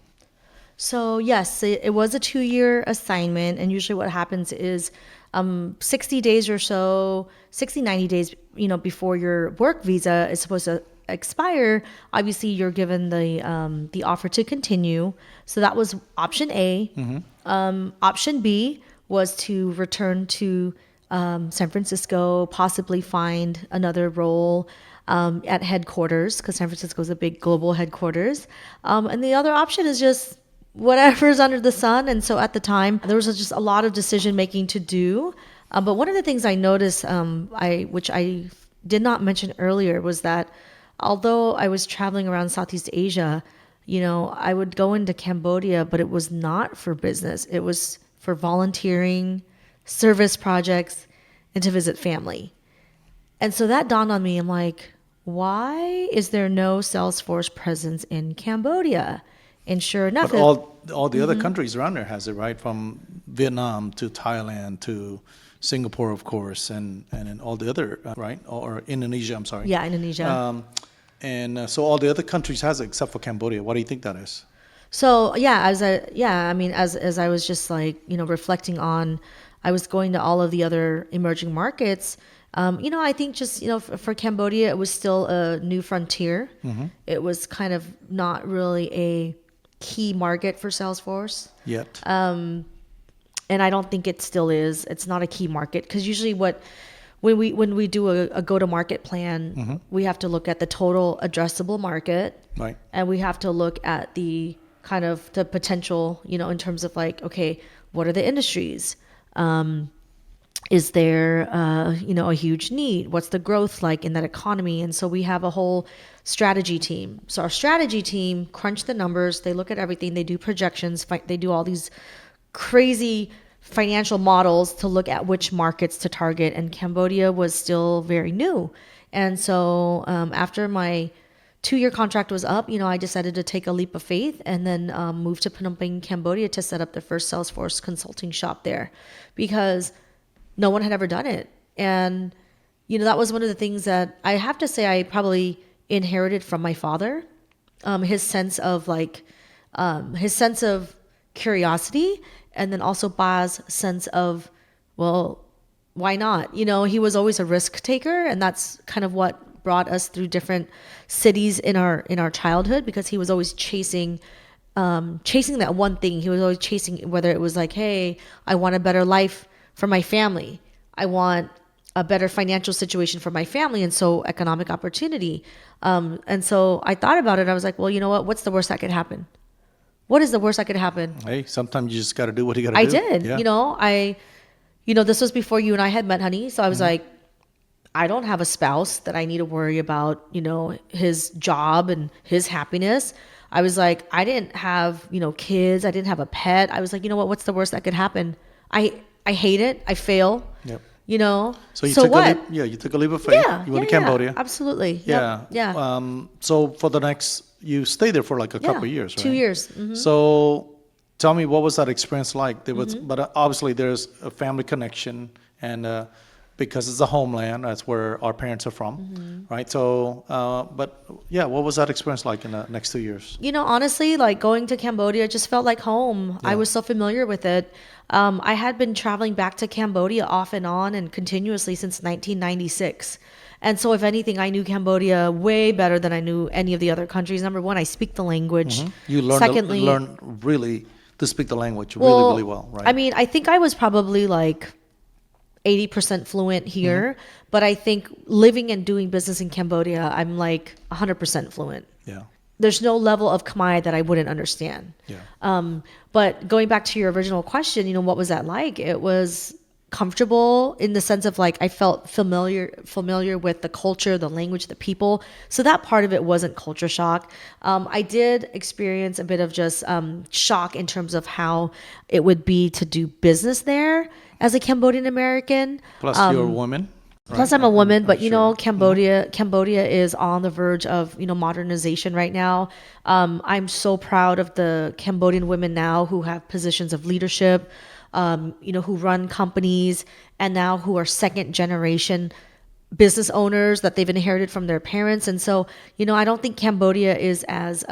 Speaker 1: So yes, it was a 2-year assignment, and usually what happens is 60 days or so, 60, 90 days, before your work visa is supposed to expire, obviously you're given the offer to continue. So that was option A. Option B was to return to San Francisco, possibly find another role at headquarters, because San Francisco is a big global headquarters. And the other option is just whatever's under the sun. And so at the time, there was just a lot of decision making to do. But one of the things I noticed, which I did not mention earlier, was that although I was traveling around Southeast Asia, I would go into Cambodia, but it was not for business. It was for volunteering, service projects, and to visit family. And so that dawned on me. I'm like, why is there no Salesforce presence in Cambodia? And sure enough,
Speaker 2: but all the other countries around there has it, right? From Vietnam to Thailand to Singapore, of course, and all the other, right? Or Indonesia, I'm sorry.
Speaker 1: Yeah, Indonesia.
Speaker 2: So all the other countries has it except for Cambodia. What do you think that is?
Speaker 1: So yeah, as I was just like, reflecting on, I was going to all of the other emerging markets. I think just, for Cambodia, it was still a new frontier. It was kind of not really a key market for Salesforce
Speaker 2: yet.
Speaker 1: And I don't think it still is. It's not a key market, because usually when we do a go-to-market plan, we have to look at the total addressable market,
Speaker 2: right? And
Speaker 1: we have to look at the kind of the potential, in terms of like, okay, what are the industries? Is there, a huge need? What's the growth like in that economy? And so we have a whole strategy team. So our strategy team crunch the numbers. They look at everything. They do projections. They do all these crazy financial models to look at which markets to target. And Cambodia was still very new. And so after my 2-year contract was up, I decided to take a leap of faith and then move to Phnom Penh, Cambodia, to set up the first Salesforce consulting shop there, because no one had ever done it. And, that was one of the things that I have to say I probably inherited from my father, his sense of curiosity, and then also Ba's sense of, well, why not? He was always a risk taker, and that's kind of what brought us through different cities in our childhood, because he was always chasing that one thing. He was always chasing, whether it was like, hey, I want a better life for my family. I want a better financial situation for my family, and so economic opportunity. And so I thought about it. I was like, well, you know what? What's the worst that could happen? What is the worst that could happen?
Speaker 2: Hey, sometimes you just got to do what you got to do.
Speaker 1: I did.
Speaker 2: Yeah.
Speaker 1: This was before you and I had met, honey. So I was like, I don't have a spouse that I need to worry about, his job and his happiness. I was like, I didn't have, kids. I didn't have a pet. I was like, what's the worst that could happen? I hate it. I fail.
Speaker 2: Yep.
Speaker 1: So you took what?
Speaker 2: You took a leap of faith.
Speaker 1: Yeah.
Speaker 2: You went to Cambodia.
Speaker 1: Absolutely.
Speaker 2: Yeah.
Speaker 1: Yep. Yeah.
Speaker 2: So for the next, you stayed there for like a couple of years, right?
Speaker 1: 2 years.
Speaker 2: So tell me, what was that experience like? There was, but obviously there's a family connection, and because it's a homeland, that's where our parents are from, right? So, what was that experience like in the next 2 years?
Speaker 1: Honestly, like going to Cambodia just felt like home. Yeah. I was so familiar with it. I had been traveling back to Cambodia off and on and continuously since 1996. And so if anything, I knew Cambodia way better than I knew any of the other countries. Number one, I speak the language.
Speaker 2: You learned really to speak the language really well, right?
Speaker 1: I mean, I think I was probably like 80% fluent here, but I think living and doing business in Cambodia, I'm like 100% fluent.
Speaker 2: Yeah.
Speaker 1: There's no level of Khmer that I wouldn't understand.
Speaker 2: Yeah.
Speaker 1: But going back to your original question, what was that like? It was comfortable in the sense of like I felt familiar with the culture, the language, the people. So that part of it wasn't culture shock. I did experience a bit of just shock in terms of how it would be to do business there as a Cambodian American.
Speaker 2: Plus, you're a woman.
Speaker 1: Plus,
Speaker 2: Right?
Speaker 1: I'm a woman, but you know,
Speaker 2: sure.
Speaker 1: Cambodia is on the verge of modernization right now. I'm so proud of the Cambodian women now who have positions of leadership, who run companies, and now who are second generation business owners that they've inherited from their parents. And so, I don't think Cambodia is as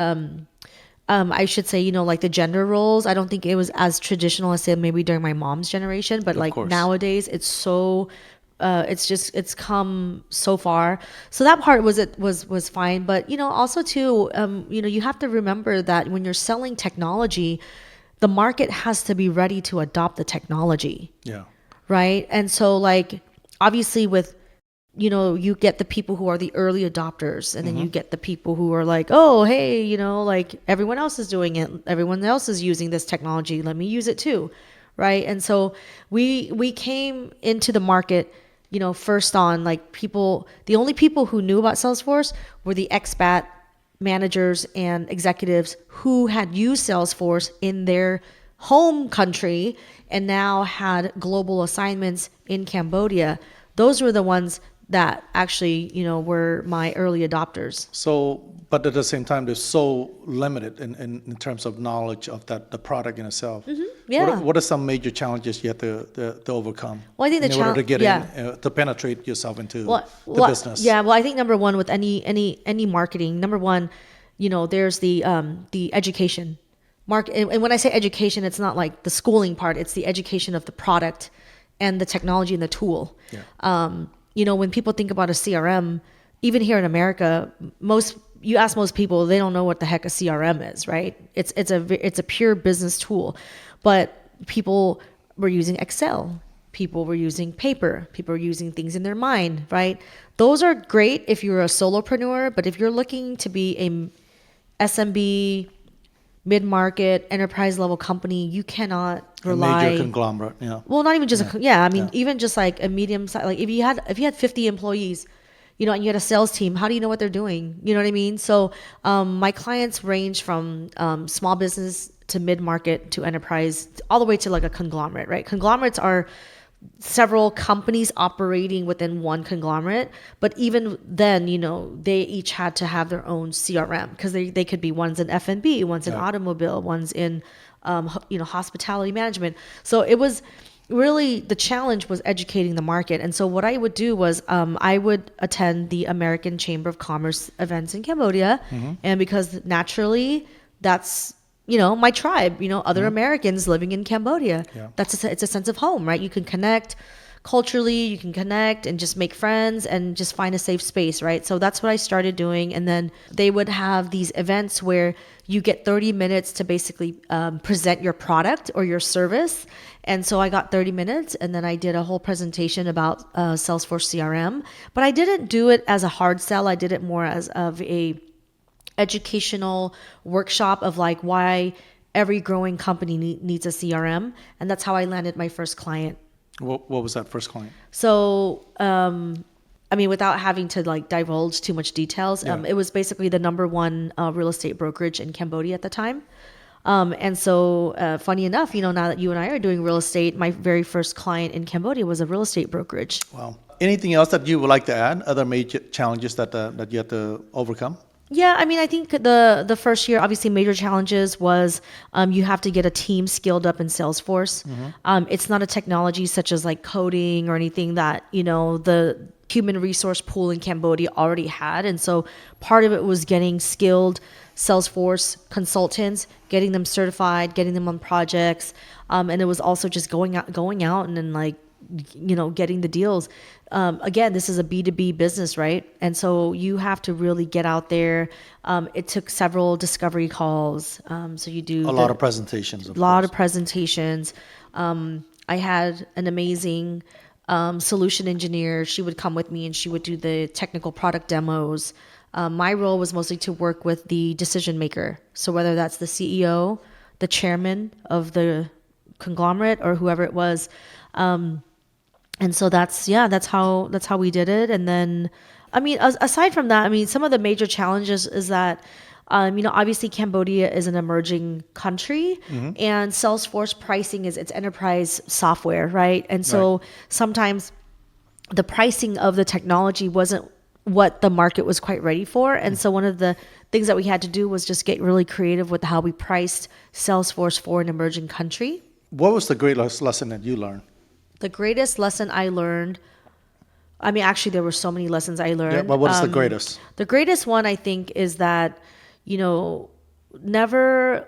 Speaker 1: I should say, like the gender roles. I don't think it was as traditional as say maybe during my mom's generation, but like
Speaker 2: course.
Speaker 1: nowadays it's so it's come so far. So that part was fine. But, also too, you have to remember that when you're selling technology, the market has to be ready to adopt the technology.
Speaker 2: Yeah.
Speaker 1: Right. And so like, obviously with, you get the people who are the early adopters, and then you get the people who are like, oh, hey, like everyone else is doing it. Everyone else is using this technology. Let me use it too. Right. And so we came into the market, first on like the only people who knew about Salesforce were the expat managers and executives who had used Salesforce in their home country and now had global assignments in Cambodia. Those were the ones that actually, were my early adopters.
Speaker 2: So, but at the same time, they're so limited in terms of knowledge of the product in itself.
Speaker 1: Yeah.
Speaker 2: What are some major challenges you have to overcome?
Speaker 1: Well, I think
Speaker 2: in order to get in, to penetrate yourself into the business.
Speaker 1: Yeah. Well, I think number one with any marketing, number one, there's the education. And when I say education, it's not like the schooling part. It's the education of the product and the technology and the tool. Yeah. When people think about a CRM, even here in America, you ask most people, they don't know what the heck a CRM is, right? It's a pure business tool, but people were using Excel. People were using paper. People were using things in their mind, right? Those are great if you're a solopreneur, but if you're looking to be a SMB, mid-market, enterprise level company, you cannot rely.
Speaker 2: A major conglomerate, yeah.
Speaker 1: Well, not even just even just like a medium size. Like if you had 50 employees, and you had a sales team, how do you know what they're doing? You know what I mean? So my clients range from small business to mid-market to enterprise, all the way to like a conglomerate, right? Conglomerates are several companies operating within one conglomerate, but even then, they each had to have their own CRM because they could be one's in F&B, one's in automobile, one's in hospitality management. So it was really, the challenge was educating the market. And so what I would do was I would attend the American Chamber of Commerce events in Cambodia, and because naturally that's my tribe, other Americans living in Cambodia. Yeah. It's a sense of home, right? You can connect culturally, you can connect and just make friends and just find a safe space, right? So that's what I started doing. And then they would have these events where you get 30 minutes to basically present your product or your service. And so I got 30 minutes, and then I did a whole presentation about Salesforce CRM. But I didn't do it as a hard sell. I did it more as of a educational workshop of like why every growing company needs a CRM. And that's how I landed my first client.
Speaker 2: What was that first client?
Speaker 1: So, without having to like divulge too much details, it was basically the number one real estate brokerage in Cambodia at the time. And so funny enough, now that you and I are doing real estate, my very first client in Cambodia was a real estate brokerage.
Speaker 2: Wow. Anything else that you would like to add? Other major challenges that you had to overcome?
Speaker 1: Yeah, I think the first year, obviously major challenges was you have to get a team skilled up in Salesforce. It's not a technology such as like coding or anything that, the human resource pool in Cambodia already had. And so part of it was getting skilled Salesforce consultants, getting them certified, getting them on projects. And it was also just going out and then like, getting the deals. Again, this is a B2B business, right? And so you have to really get out there. It took several discovery calls. So you do
Speaker 2: a lot of presentations.
Speaker 1: I had an amazing solution engineer. She would come with me and she would do the technical product demos. My role was mostly to work with the decision maker. So whether that's the CEO, the chairman of the conglomerate, or whoever it was, And so that's how we did it. And then, I mean, aside from that, I mean, some of the major challenges is that, obviously Cambodia is an emerging country, and Salesforce pricing is it's enterprise software, right? And so sometimes the pricing of the technology wasn't what the market was quite ready for. And so one of the things that we had to do was just get really creative with how we priced Salesforce for an emerging country.
Speaker 2: What was the greatest lesson that you learned?
Speaker 1: The greatest lesson I learned, I mean, actually, there were so many lessons I learned.
Speaker 2: Yeah, but what is the greatest?
Speaker 1: The greatest one, I think, is that, never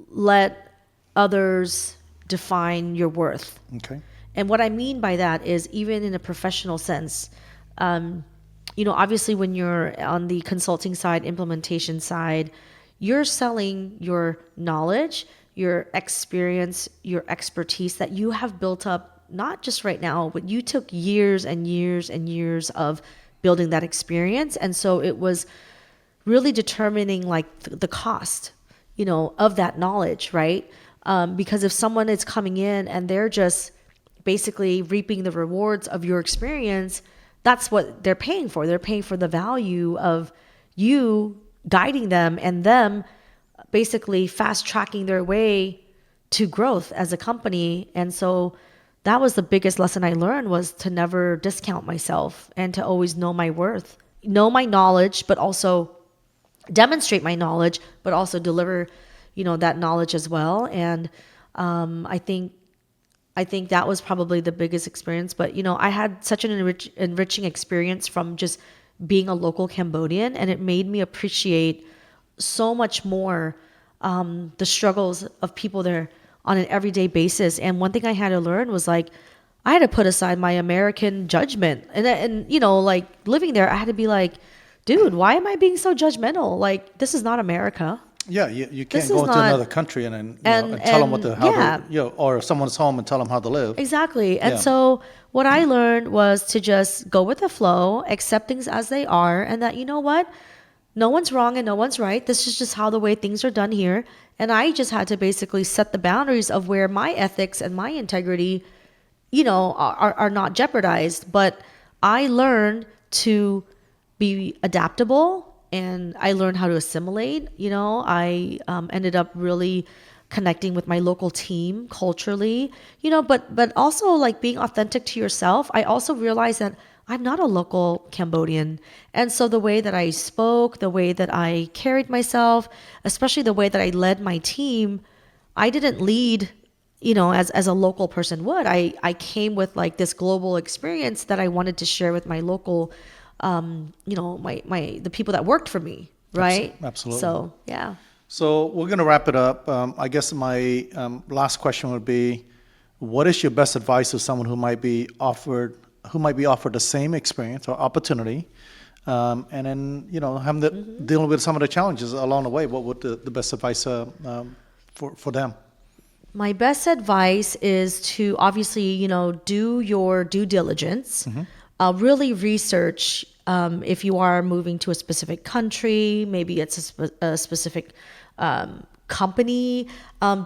Speaker 1: let others define your worth.
Speaker 2: Okay.
Speaker 1: And what I mean by that is, even in a professional sense, obviously when you're on the consulting side, implementation side, you're selling your knowledge, your experience, your expertise that you have built up, not just right now, but you took years and years and years of building that experience. And so it was really determining like the cost, of that knowledge, right? Because if someone is coming in and they're just basically reaping the rewards of your experience, that's what they're paying for. They're paying for the value of you guiding them and them basically fast tracking their way to growth as a company. And so that was the biggest lesson I learned, was to never discount myself and to always know my worth, know my knowledge, but also demonstrate my knowledge, but also deliver, that knowledge as well. And I think that was probably the biggest experience. But, I had such an enriching experience from just being a local Cambodian, and it made me appreciate so much more the struggles of people there on an everyday basis. And one thing I had to learn was like, I had to put aside my American judgment. And like living there, I had to be like, dude, why am I being so judgmental? Like, this is not America.
Speaker 2: Yeah, you can't go into another country and tell them or someone's home and tell them how to live.
Speaker 1: Exactly. And so what I learned was to just go with the flow, accept things as they are, and that, what? No one's wrong and no one's right. This is just how the way things are done here. And I just had to basically set the boundaries of where my ethics and my integrity, are not jeopardized. But I learned to be adaptable, and I learned how to assimilate. I ended up really connecting with my local team culturally, but also like being authentic to yourself. I also realized that I'm not a local Cambodian. And so the way that I spoke, the way that I carried myself, especially the way that I led my team, I didn't lead, as a local person would. I came with like this global experience that I wanted to share with my local, the people that worked for me, right?
Speaker 2: Absolutely.
Speaker 1: So, yeah.
Speaker 2: So we're going to wrap it up. I guess my last question would be, what is your best advice to someone who might be offered the same experience or opportunity, and then having dealing with some of the challenges along the way? What would the best advice for them?
Speaker 1: My best advice is to obviously do your due diligence, really research. If you are moving to a specific country, maybe it's a specific company,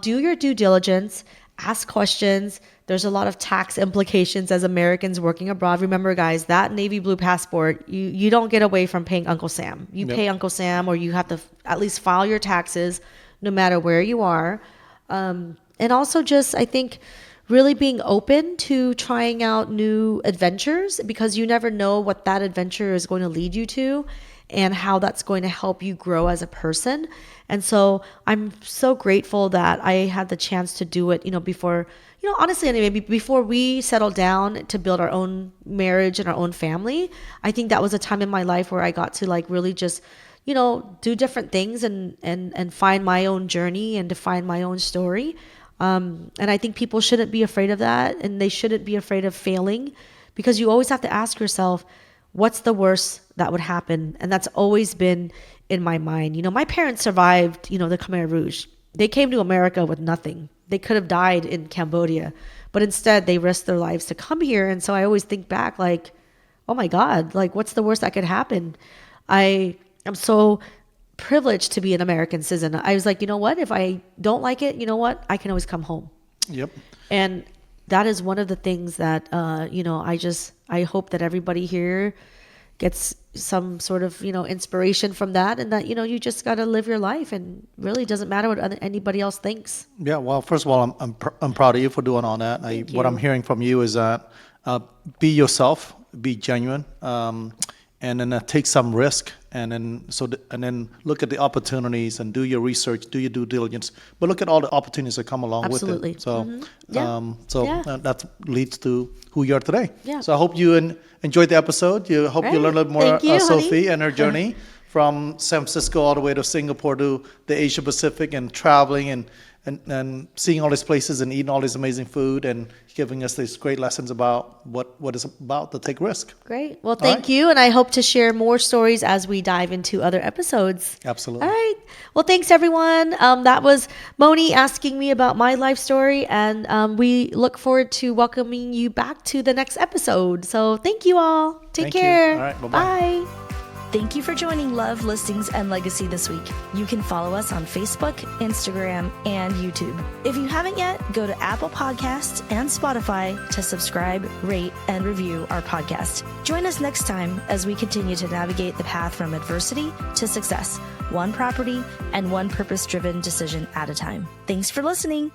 Speaker 1: do your due diligence. Ask questions. There's a lot of tax implications as Americans working abroad. Remember, guys, that navy blue passport, you don't get away from paying Uncle Sam. You pay Uncle Sam, or you have to at least file your taxes no matter where you are. And also just, I think, really being open to trying out new adventures, because you never know what that adventure is going to lead you to and how that's going to help you grow as a person. And so I'm so grateful that I had the chance to do it, before, honestly, anyway, before we settled down to build our own marriage and our own family. I think that was a time in my life where I got to like really just, do different things and find my own journey and define my own story. And I think people shouldn't be afraid of that, and they shouldn't be afraid of failing, because you always have to ask yourself, what's the worst that would happen? And that's always been in my mind. My parents survived, the Khmer Rouge. They came to America with nothing. They could have died in Cambodia, but instead they risked their lives to come here. And so I always think back like, oh my God, like what's the worst that could happen? I am so privileged to be an American citizen. I was like, you know what? If I don't like it, you know what? I can always come home.
Speaker 2: Yep.
Speaker 1: And that is one of the things that, I hope that everybody here gets some sort of, inspiration from that, and that, you just got to live your life, and really doesn't matter what anybody else thinks.
Speaker 2: Yeah, well, first of all, I'm proud of you for doing all that. What I'm hearing from you is that be yourself, be genuine, and then take some risk, and then look at the opportunities and do your research, do your due diligence, but look at all the opportunities that come along
Speaker 1: Absolutely.
Speaker 2: with it. So,
Speaker 1: Yeah.
Speaker 2: That leads to who you are today.
Speaker 1: Yeah.
Speaker 2: So I hope you enjoyed the episode. Hope you learned a little more
Speaker 1: Thank you,
Speaker 2: Sophie
Speaker 1: honey.
Speaker 2: and her journey from San Francisco all the way to Singapore to the Asia Pacific, and traveling and seeing all these places and eating all this amazing food, and giving us these great lessons about what it's about to take risk.
Speaker 1: Great. Well, thank you. And I hope to share more stories as we dive into other episodes.
Speaker 2: Absolutely.
Speaker 1: All right. Well, thanks, everyone. That was Mony asking me about my life story. And we look forward to welcoming you back to the next episode. So thank you all. Take
Speaker 2: Thank you.
Speaker 1: care.
Speaker 2: All right. Bye-bye.
Speaker 1: Bye.
Speaker 3: Thank you for joining Love, Listings, and Legacy this week. You can follow us on Facebook, Instagram, and YouTube. If you haven't yet, go to Apple Podcasts and Spotify to subscribe, rate, and review our podcast. Join us next time as we continue to navigate the path from adversity to success, one property and one purpose-driven decision at a time. Thanks for listening.